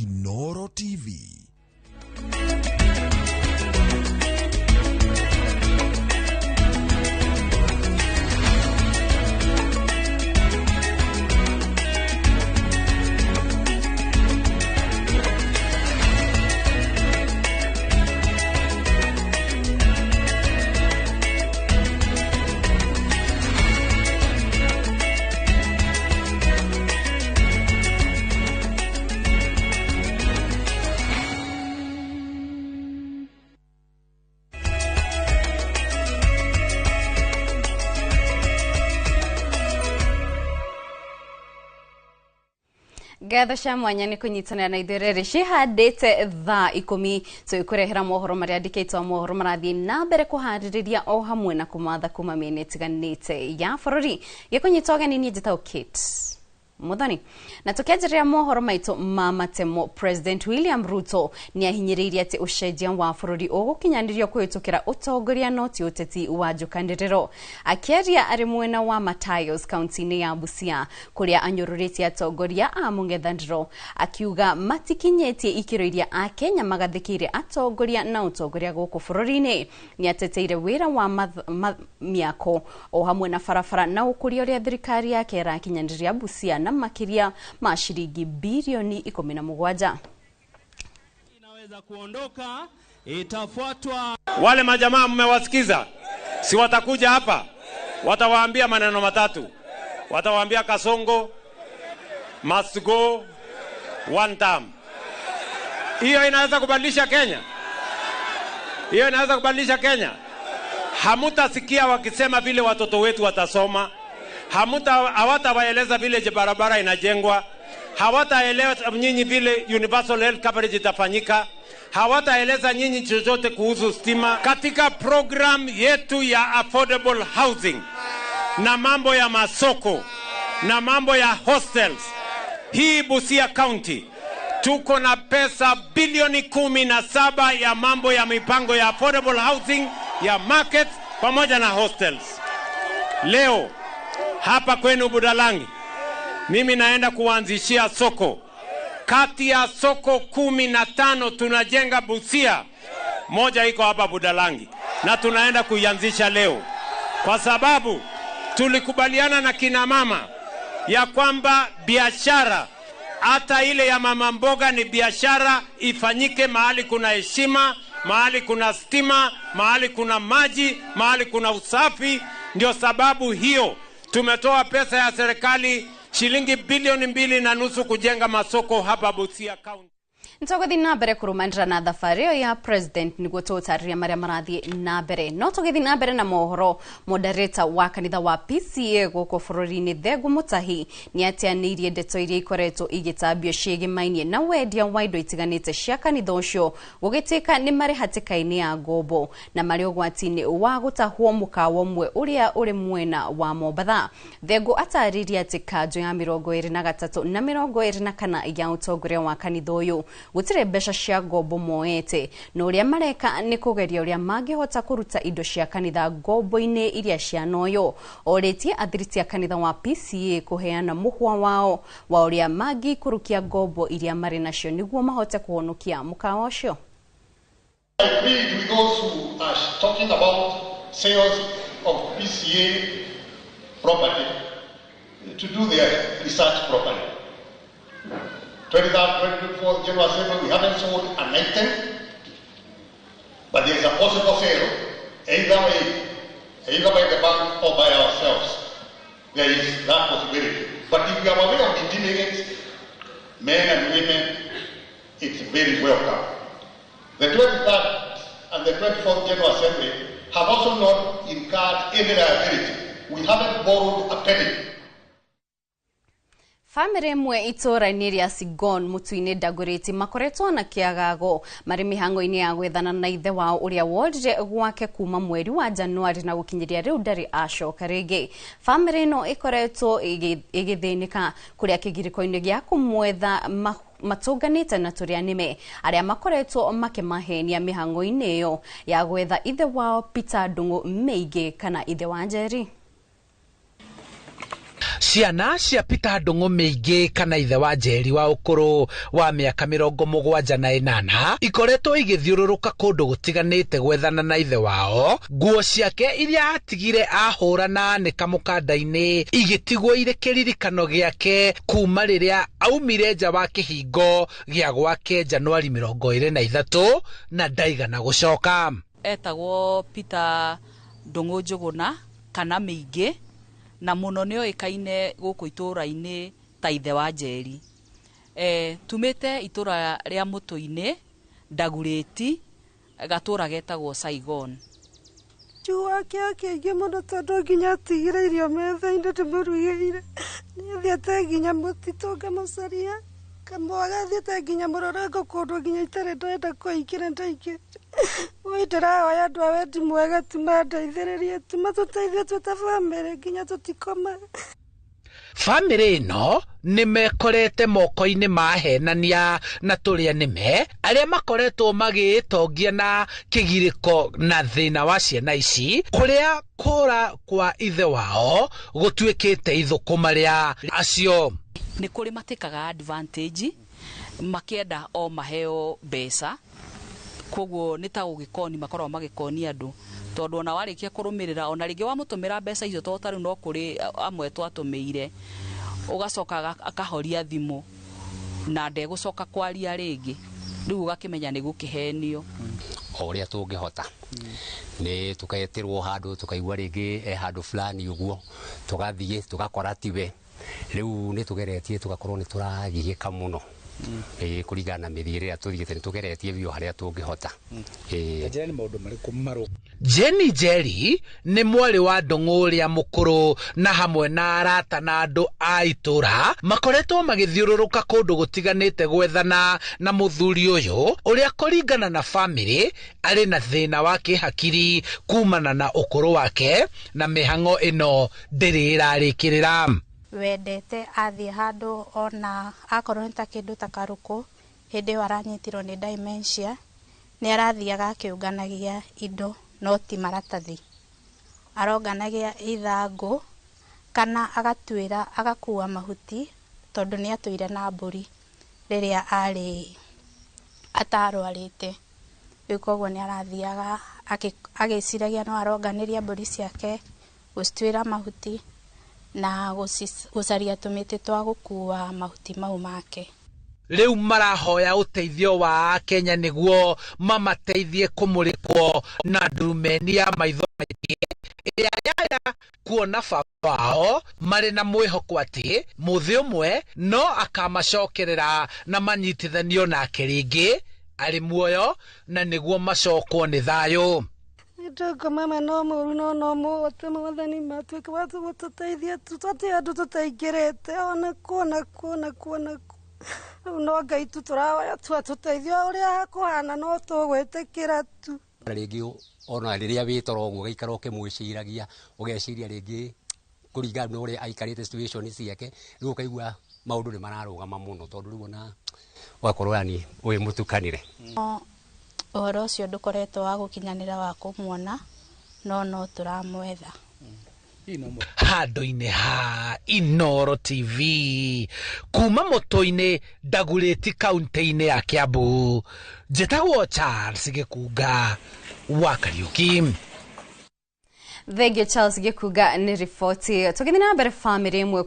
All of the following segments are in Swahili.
Inoro TV. Gatho cia mwanya ni kunyitanira na itherere cihandite thaa 10 so ikurehera mohoro maria andikitwo mohoro marathie na mbere kuhaririria o hamwe na kumatha kuma mĩena ĩtiganĩte ya bũrũri gĩkunyitwo gani ni njĩtagwo Kate Muthoni na tukianjiria mohoro maitu ma matemo. President William Ruto ni ahinyiririe ati ucenjia wa bũrũri ũgũkinyanirio kũhĩtũkĩra ũtongoria no ti ũteti wa njukanĩrĩro. Akĩaria arĩ mwena wa Matayos kaunti-inĩ ya Busia kũrĩa anyũrũrĩtie atongoria a mũng'ethanĩro, akiuga matikinyĩtie ikĩro iria a Kenya magathĩkĩire atongoria na ũtongoria gũkũ bũrũri-inĩ. Ni ateteire wĩra wa mĩako o hamwe na barabara na ũkũria ũrĩa thirikari yake ĩrakinyanĩria Busia na makiria ma shilingi bilioni 17. Inaweza kuondoka, itafuatwa. Wale majamaa mmewasikiza? Si watakuja hapa? Watawaambia maneno matatu. Watawaambia Kasongo must go one term. Hiyo inaweza kubadilisha Kenya? Hiyo inaweza kubadilisha Kenya? Hamutasikia wakisema vile watoto wetu watasoma. Hawatawaeleza vile barabara inajengwa. Hawataeleza nyinyi vile universal health coverage itafanyika. Hawataeleza nyinyi chochote kuhusu stima. Katika program yetu ya affordable housing na mambo ya masoko na mambo ya hostels, hii Busia County tuko na pesa bilioni 17 ya mambo ya mipango ya affordable housing, ya markets pamoja na hostels. Leo hapa kwenu Budalangi mimi naenda kuanzishia soko. Kati ya soko 15 tunajenga Busia, moja iko hapa Budalangi na tunaenda kuianzisha leo, kwa sababu tulikubaliana na kina mama ya kwamba biashara hata ile ya mama mboga ni biashara ifanyike mahali kuna heshima, mahali kuna stima, mahali kuna maji, mahali kuna usafi. Ndio sababu hiyo tumetoa pesa ya serikali shilingi bilioni 2.5 kujenga masoko hapa Busia County. Ntogothi na mbere kurumanira na thafarĩ ya president niguo tũtarĩria marĩa marathie na mbere. No tũgĩthi na mbere na mohoro, moderator wa kanitha wa PCA gũkũ bũrũri-inĩ Thengũ Mũtahi ni atianĩirie ndeto iria ikoretwo igĩtambio ciĩgĩmainie na wendia wa indo itiganĩte cia kanitha ũcio gũgĩtĩka nĩ marĩ hatĩka-inĩ ya ngombo na marĩ ũgwati-inĩ wa gũtahwo mũkawa ũmwe ũrĩa ũrĩ mwena wa Mombatha. Thengũ atarĩirie atĩ kanjũ ya 23 na 24 ya ũtongoria wa kanitha ũyũ gutire mbeca cia ngombo moete no uria mareka ni kugeria uria mangihota kuruta indo cia kanitha ngombo-ini iria cianoyo. Oretie athiriti a kanitha wa PCA kuheana mũhwa wao wa uria mangikurukia ngombo iria mari nacio niguo mahote kuhonokia mũkawa ũcio. I plead with those who are talking about sales of PCA property to do their research properly. 23rd, 24th General Assembly, we haven't sold an item, but there is a possible sale, either by the bank or by ourselves. There is that possibility. But if we are aware of the delegates, men and women, it's very welcome. The 23rd and the 24th General Assembly have also not incurred any liability. We haven't borrowed a penny. Family mwe itũra-inĩ rĩa Sigon Mutu-inĩ Dagoretti makoretwo na kĩagago marĩ mĩhang'o-inĩ ya gwethana na ithe wao ũrĩa worire gwake kuma mweri wa Januari na gũkinyĩria rĩu ndarĩ acoka rĩngĩ. Family ĩno ĩkoretwo ĩgĩthĩnĩka kũrĩa kĩgirĩko-inĩ gĩa kũmwetha matũnganĩte na tũrĩa nĩme arĩa makoretwo makĩmahenia mĩhang'o-inĩ ĩyo ya gwetha ithe wao Peter Ndung'u Meige kana ithe wa Njeri. Ciana cia Peter Ndung'u Mĩingĩ kana ithe wa Njeri wa ũkũrũ wa mĩaka 78 ikoretwo igĩthiũrũrũka kũndũ gũtiganĩte gwethana na ithe wao, nguo ciake iria atigire ahũra na anĩka mũkanda-inĩ igĩtigwo irĩ kĩririkano gĩake kuma rĩrĩa aumire nja wa kĩhingo gĩa gwake Januari 23 na ndaigana gũcoka. Etagwo Peter Ndung'u Njuguna kana Mĩingĩ, na muno nĩoĩkaine gũkũ itũra-inĩ ta ithe wa Njeri. Tumĩte itũra rĩa Mũtũ-inĩ Ndagurĩti, gatũra getagwo Saigon. Chua kĩa kĩngĩ mũno tondũ nginya atigire irio metha-inĩ ndĩmũrugĩire. Nĩathiĩte nginya mũtitũ ngamũcaria, kamwaga athiĩte nginya Mũrũrango kũndũ nginya itarĩ ndenda kũingĩra ndaingĩ. Ui ndĩrahoya andũ a wendi mwega tumandeithĩrĩrie, tũteithie twĩ ta bamĩrĩ nginya tũtikoma. Bamĩrĩ ĩno nĩmekorete moko-inĩ ma henania na tũrĩa nĩme arĩa makoretwo magĩĩtongia na kĩgirĩko na thĩna wa ciana ici, kũrĩa kũra kwa ithe wao gũtuĩkĩte ithũkũma rĩa acio. Nĩ kũrĩ matĩkaga advantage makĩenda o maheo mbeca, koguo nĩ ta ũgĩkoni makoragwo magĩkonia andũ, tondũ ona warĩkia kũrũmĩrĩra ona rĩngĩ wamũtũmĩra mbeca icio to tarĩ no kũrĩ amwe twatũmĩire, ũgacoka akahoria thimũ na ndegũcoka kwaria rĩngĩ, rĩu ũgakĩmenya nĩ gũkĩhenio. O ũrĩa tũngĩhota nĩ tũketerwo handũ tukaigua rĩngĩ handũ fulani ũguo, tũgathiĩ tũgakora tiwe, rĩu nĩ tũgeretie tũgakorwo nĩ tũragigĩka mũno kũringana na mĩthiĩre ĩrĩa tũthiĩte, nĩ tũgeretie biũ harĩa tũngĩhota. Jenny Njeri nĩ mwarĩ wa Ndung'u ũrĩa mũkũrũ na hamwe na arata na andũ a itũra makoretwo magĩthiũrũrũka kũndũ gũtiganĩte gwethana na mũthuri ũyũ ũrĩa kũringana na bamĩrĩ arĩ na thĩna wa kĩhakiri kumana na ũkũrũ wake, na mĩhang'o ĩno ndĩrĩ ĩrarĩkĩrĩra. Wendete athiĩ handũ ona akorwo nĩ ta kĩndũ ta karũkũ, hĩndĩ ĩyo aranyitirwo nĩ dementia, nĩ arathiaga akĩũnganagia indo no ti maratathi, aronganagia ithangũ kana agatuĩra agakua mahuti, tondũ nĩ atũire na mbũri rĩrĩa arĩ atarwarĩte. Rĩu koguo nĩ arathiaga agĩciragia no aronganĩria mbũri ciake, gũcituĩra mahuti na gũcaria tũmĩtĩ twa gũkua mahuti mau make. Rĩu marahoya ũteithio wa Kenya nĩguo mamateithie kũmũrĩkwo na ndurumeni ya maitho maingĩ ĩrĩa yaya kuona baba wao, marĩ na mwĩhoko atĩ mũthĩ ũmwe no akamacokerera na manyitithanio nake rĩngĩ arĩ muoyo na nĩguo macokwo nĩ thayũ. Ndoko mama no mũru no mũhote mwathani matuĩke wa gũtũteithia, tũtĩ andũ tũtaingĩrĩte ona kuona rĩu no Ngai tu tũrahoya tũteithio ũrĩa hakũhana no tũgwĩtĩkĩra tu. Rĩngĩ ona rĩrĩa wĩtoro ũguo ũgaikara ũkĩmwĩciragia, ũgeciria rĩngĩ kũringana na ũrĩa aikarĩte situation ciake, rĩu ũkaigua maũndũ nĩ mararũgama mũno, tondũ rĩu ona wakorwo yani ũyũ mũtukanĩre. Ũhoro ũcio ndũkoretwo wa gũkinyanĩra wa kũmuona, no tũramwetha. Handũ-inĩ ha Inooro TV kuma Mũtũ-inĩ Ndagurĩti kaunti-inĩ ya Kiambu, njĩtagwo Charles Gĩkunga wa Kariuki. Thengio Charles Gĩkunga nĩ riboti. Tũgĩthiĩ na mbere, bamĩrĩ ĩmwe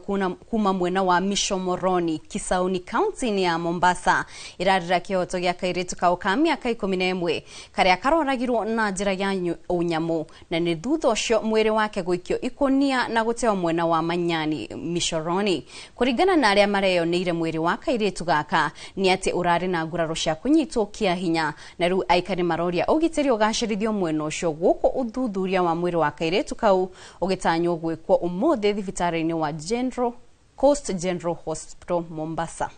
kuma mwena wa Mishomoroni, Kisauni kaunti-inĩ ya Mombasa ĩrarĩra kĩhoto gĩa kairĩtu kao ka mĩaka 11 karĩa karoragirwo na njĩra ya ũnyamũ, na nĩ thutha ũcio mwĩrĩ wake gũikio ikonia na gũteo mwena wa Manyani, Mishoroni. Kũringana na arĩa mareyoneire mwĩrĩ wa kairĩtu gaka nĩ atĩ ũrarĩ na nguraro cia kũnyitwo kĩa hinya, na rĩu aikari maroria ũgitĩri ũgacĩrithio mwena ũcio, gũkũ ũthuthuria wa mwĩrĩ wa kairĩtu kau ũgĩtanywo gwĩkwo ũmũthĩ thibitarĩ-inĩ wa Coast General Hospital Mombasa.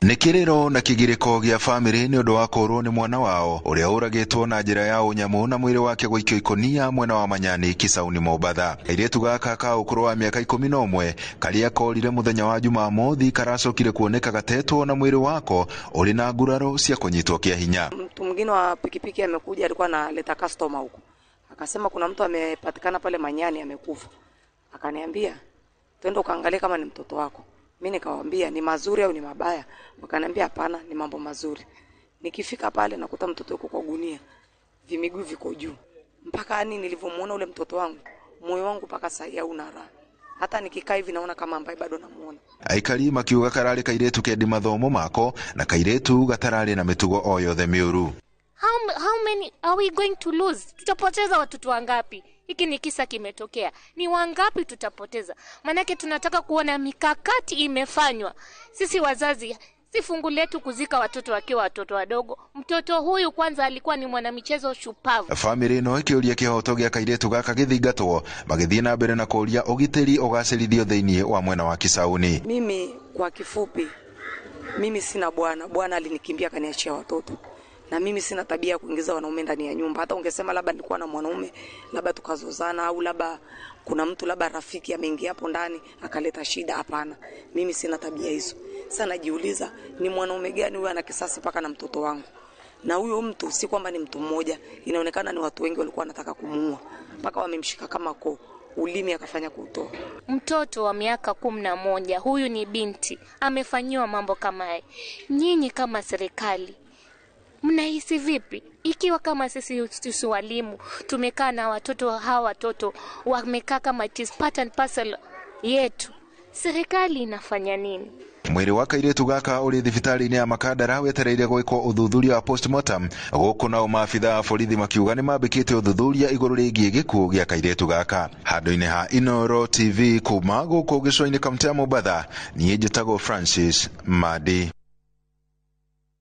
Nĩ kĩrĩro na kĩgirĩko gĩa bamĩrĩ nĩ ũndũ wa kũrwo nĩ mwana wao ũrĩa ũragĩtwo na njĩra ya ũnyamũ na mwĩrĩ wake gũikio ikonia mwena wa Manyani, Kisauni, Mombasa. Kairĩtu gaka ka ũkũrũ wa mĩaka 11 karĩa korire mũthenya wa Jumamothi karacokire kuoneka gatetwo na mwĩrĩ wako ũrĩ na nguraro cia kũnyitwo kĩa hinya. Mtu mwingine wa pikipiki amekuja, alikuwa analeta customer huko, akasema kuna mtu amepatikana pale Manyani amekufa. Akaniambia, "Twende ukaangalie kama ni mtoto wako." Mimi nikawaambia, "Ni mazuri au ni mabaya?" Wakaniambia, "Hapana, ni mambo mazuri." Nikifika pale nakuta mtoto yuko kwa gunia, vimiguu viko juu. Mpaka nilivyomuona ule mtoto wangu, moyo wangu paka sasa hauna raha. Hata nikikaa hivi naona kama ambaye bado namuona. Aikari makiuga karari kairetu kendi mathomo mako na kairetu gatarari na mitugo o yothe miuru. How many are we going to lose? Tutapoteza watoto wangapi? Hiki ni kisa kimetokea. Ni wangapi tutapoteza? Manake tunataka kuona mikakati imefanywa. Sisi wazazi, si fungu letu kuzika watoto wakiwa watoto wadogo. Mtoto huyu kwanza alikuwa ni mwanamichezo shupavu. Family no ikiuria kihoto gia kairetu gaka githingatwo magithie na mbere na kuria ugitiri ugacirithio theinie wa mwena wa Kisauni. Mimi kwa kifupi, mimi sina bwana. Bwana alinikimbia kaniachia watoto. Na mimi sina tabia ya kuingiza wanaume ndani ya nyumba. Hata ungesema labda nilikuwa na mwanaume, labda tukazozana au labda kuna mtu labda rafiki ameingia hapo ndani akaleta shida, hapana. Mimi sina tabia hizo. Sasa najiuliza ni mwanaume gani huyu ana kisasi paka na mtoto wangu? Na huyo mtu si kwamba ni mtu mmoja, inaonekana ni watu wengi walikuwa wanataka kumuua. Mpaka wamemshika kama ulimi akafanya kutoa. Mtoto wa miaka 11, huyu ni binti, amefanyiwa mambo kama haya. Nyinyi kama serikali mnahisi vipi? Ikiwa kama sisi walimu tumekaa na watoto, hawa watoto wamekaa kama it is part and parcel yetu, serikali inafanya nini? Mwiri wa kairetu gaka uri thibitari-ini ya Makadara wetereire gwikwo uthuthuria wa postmortem guku na maabitha a borithi makiuga ni mambikite uthuthuria iguru rigie gikuo gia kairetu gaka. Handu-ini ha Inooro TV kuma guku gicua-ini kaunti ya Mombasa, nie njitagwo Francis Madi.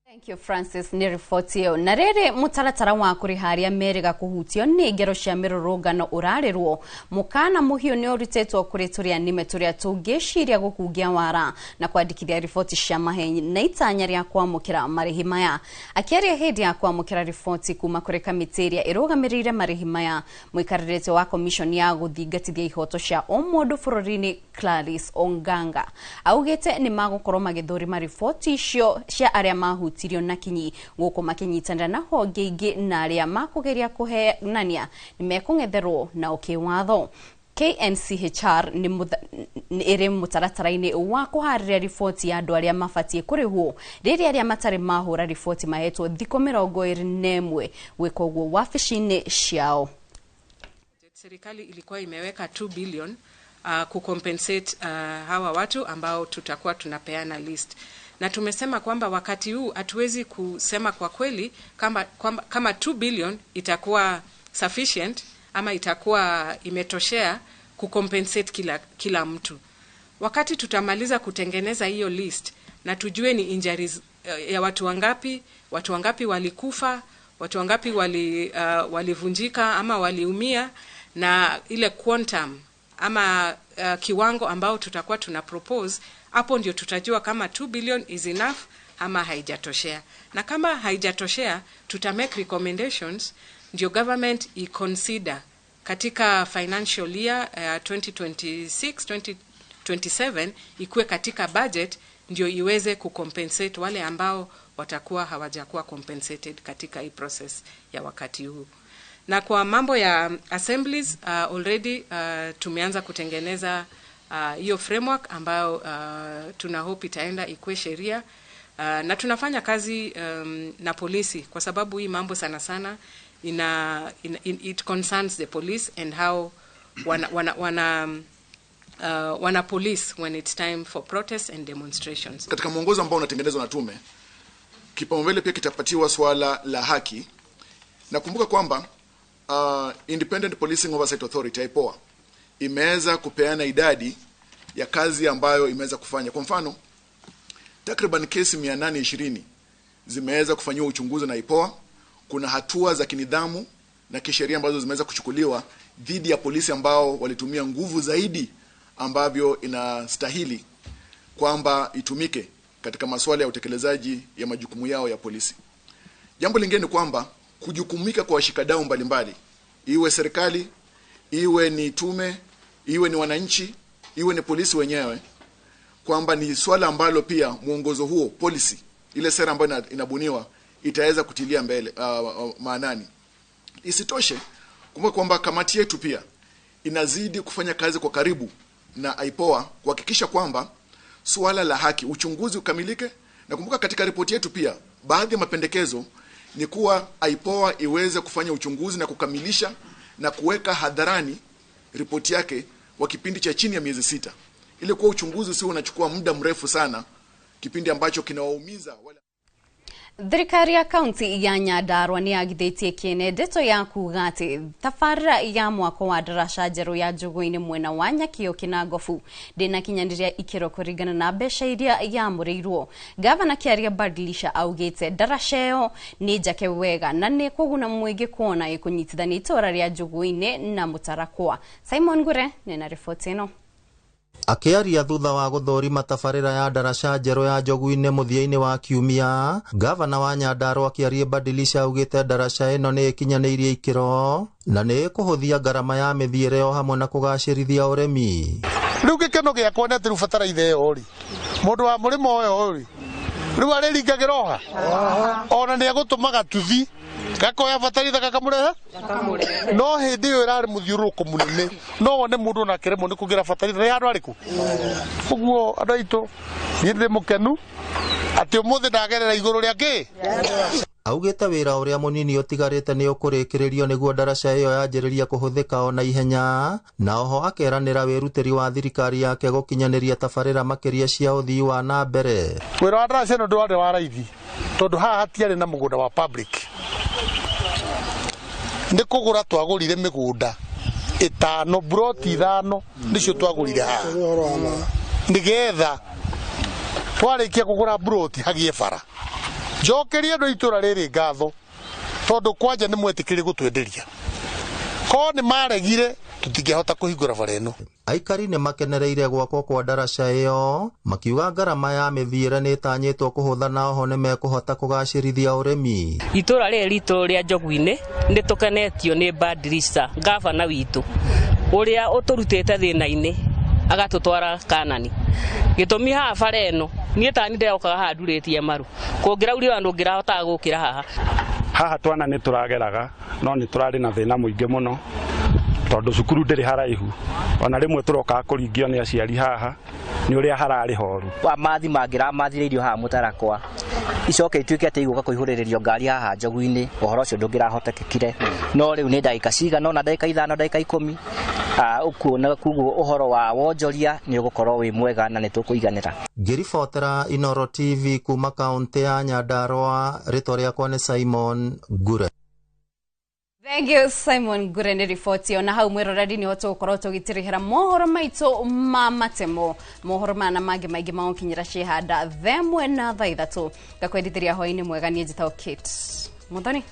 Thank you Francis, ni ripoti yo. Na rere mutaratara wa kuriharia merega kuhutio ni ngero cia mirurungano urarirwo mukana muhio ni uritetwo kuri turia nime turia tungiciria gukungia wara na kwandikithia ripoti cia maheni na itanya ria kwamukira marihi maya. Akiaria hindi ya kwamukira ripoti kuma kuri kamiti iria irugamirire marihi maya, mwikaririte wa commission ya guthingatithia ihoto cia o mundu bururi-ini Clarice Onganga augite ni magukorwo magithurima ripoti icio cia aria mahutirio na kinyi guku makinyitanira na honge ingi na aria makugeria kuhenania ni mekung'etherwo na ukiwatho. KNCHR ni iri mutaratara-ini wa kuhariria ripoti ya andu aria mabatie kurihwo riria aria matari mahura ripoti mahetwo thikũ 21 gwika uguo wabici-ini ciao. Serikali ilikuwa imeweka 2 billion kucompensate hawa watu ambao tutakuwa tunapeana list. Na tumesema kwamba wakati huu hatuwezi kusema kwa kweli kama 2 billion itakuwa sufficient ama itakuwa imetoshea kucompensate kila mtu. Wakati tutamaliza kutengeneza hiyo list na tujue ni injuries ya watu wangapi walikufa, watu wangapi walivunjika ama waliumia, na ile quantum ama kiwango ambao tutakuwa tuna propose, hapo ndio tutajua kama 2 billion is enough ama haijatoshea. Na kama haijatoshea, tutamake recommendations ndio government i-consider katika financial year 2026-2027 ikuwe katika budget ndio iweze kucompensate wale ambao watakuwa hawajakuwa compensated katika hii process ya wakati huu. Na kwa mambo ya assemblies already tumeanza kutengeneza hiyo framework ambayo tuna hope itaenda ikuwe sheria, na tunafanya kazi na polisi kwa sababu hii mambo sana it concerns the police and how wana police when it's time for protests and demonstrations. Katika mwongozo ambao unatengenezwa na tume, kipaumbele pia kitapatiwa swala la haki. Nakumbuka kwamba Independent Policing Oversight Authority IPOA imeweza kupeana idadi ya kazi ambayo imeweza kufanya. Kwa mfano, takriban kesi 820 zimeweza kufanywa uchunguzi na IPOA. Kuna hatua za kinidhamu na kisheria ambazo zimeweza kuchukuliwa dhidi ya polisi ambao walitumia nguvu zaidi ambavyo inastahili kwamba itumike katika masuala ya utekelezaji ya majukumu yao ya polisi. Jambo lingine ni kwamba kujukumika kwa washikadau mbalimbali, iwe serikali, iwe ni tume, iwe ni wananchi, iwe ni polisi wenyewe, kwamba ni swala ambalo pia mwongozo huo, policy, ile sera ambayo inabuniwa itaweza kutilia mbele maanani. Isitoshe, kumbuka kwamba kamati yetu pia inazidi kufanya kazi kwa karibu na IPOA kuhakikisha kwamba suala la haki, uchunguzi ukamilike. Na kumbuka katika ripoti yetu pia baadhi ya mapendekezo ni kuwa IPOA iweze kufanya uchunguzi na kukamilisha na kuweka hadharani ripoti yake kwa kipindi cha chini ya miezi 6, ili kuwa uchunguzi usio unachukua muda mrefu sana, kipindi ambacho kinawaumiza wala. Thirikari ya kaunti ya Nyandarua ni agithitie kiene ndeto ya kuga ati tabarĩra ya mwako wa ndaraca njerũ ya Njũgũ-inĩ mwena wa Nyakio Kinangofu ndĩnakinyanĩria ikĩro kũringana na mbeca iria yamũrĩirwo. Gavana Kĩaria Badilisha augĩte ndaraca ĩyo nĩ njake wega na nĩ kũguna mũingĩ kuona ĩkũnyitithania itũra rĩa Njũgũ-inĩ na Mũtarakwa. Simon Ngure nĩna riboti ĩno. Akiaria thutha wa gũthũrima tabarĩra ya ndaraca njerũ ya Njũgũ-inĩ mũthia-inĩ wa kiumia, gavana wa Nyandarua Kĩaria Badilisha augĩte ndaraca ĩno nĩ ĩkinyanĩirie ikĩro na nĩ ĩkũhũthia ngarama ya mĩthiĩre o hamwe na kũgacĩrithia ũrĩmi. Rĩu gĩkeno gĩakwa nĩ atĩ rĩu bataraitha ĩyo rĩ, mũndũ wa mũrĩmo ũyũ rĩ, rĩu arĩringagĩra oha ona nĩ agũtũmaga tuthi gakoya bataraitha gakamũrehe no hĩndĩ ĩyo ĩrarĩ mũthiũrũrũko mũnene, no wone mũndũ na kĩremwo nĩ kũgĩra bataraitha nĩ handũ arĩkũ. Ũguo andũ aitũ niĩ ndĩ mũkenu atĩ ũmũthĩ ndagerera igũrũ rĩa kĩ. Augĩte wĩra ũrĩa mũnini ũtigarĩte nĩ ũkũrĩkĩrĩrio nĩguo ndaraca ĩyo yanjĩrĩria kũhũthĩka o na ihenya, na oho akeranĩra wĩrutĩri wa thirikari yake gũkinyanĩria tabarĩra makĩria cia ũthii wa na mbere. Wĩra wa ndaraca ĩno ndwarĩ wa raithi tondũ haha hatiarĩ na mũgũnda wa public. Nĩ kũgũra twagũrire mĩgũnda 5 broti 5 nĩcio twagũrire haha nĩgetha twarĩkia kũgũra broti hagie bara njokerie andũ itũra rĩrĩ ngatho tondũ kwanja nĩ mwetĩkĩrie gũtwenderia ko nĩ maregire tũtingĩhota kũhingũra bara ĩno. Aikari nĩ makenereire gwakwo kwa ndaraca ĩyo makiuga ngarama ya mĩthiĩre nĩ ĩtanyĩtwo kũhũtha na oho nĩ mekũhota kũgacĩrithia ũrĩmi. Itũra rĩrĩ ritũ rĩa Njũgũ-inĩ nĩ tũkenetio nĩ Badilisha gavana witũ ũrĩa ũtũrutĩte thĩna-inĩ agatũtwara Kanani. Gĩtũmi haha bara ĩno niĩ tani ndeokaga haha ndurĩtie maru kũngĩraurire andũ ngĩrahotaga gũkĩra haha. Haha twana nĩ tũrageraga no nĩ tũrarĩ na thĩna mũingĩ mũno tondũ cukuru ndĩrĩ haraihu, ona rĩmwe tũrokaga kũringio nĩ aciari haha nĩ ũrĩa hararĩ horu. Mathi mangĩramathire irio haha Mũtarakwa icoke ituĩke atĩ igũka kũihũrĩrĩrio ngari haha Njũgũ-inĩ, ũhoro ũcio ndũngĩrahotekekire, no rĩu nĩ ndagĩka cigana ona ndagĩka 5 ndagĩka 10 ũkuona kuguo ũhoro wa wonjoria nĩ ũgũkorwo wĩ mwega na nĩ tũkũiganĩra. Ngĩribotera Inooro TV kuma kaunti ya Nyandarua, rĩtwa rĩakwa nĩ Simon Ngure. Thank you Simon Ngure nĩ riboti ona hau mwĩroreri nĩ tũgũkorwo tũgĩtirĩhĩra mohoro maitũ ma matemo, mohoro mana mangĩ maingĩ magũkinyĩra ciĩhanda themwe na thaa 3 ngakwendithĩria hwaĩ-inĩ mwega. Niĩ njĩtagwo Kate Muthoni.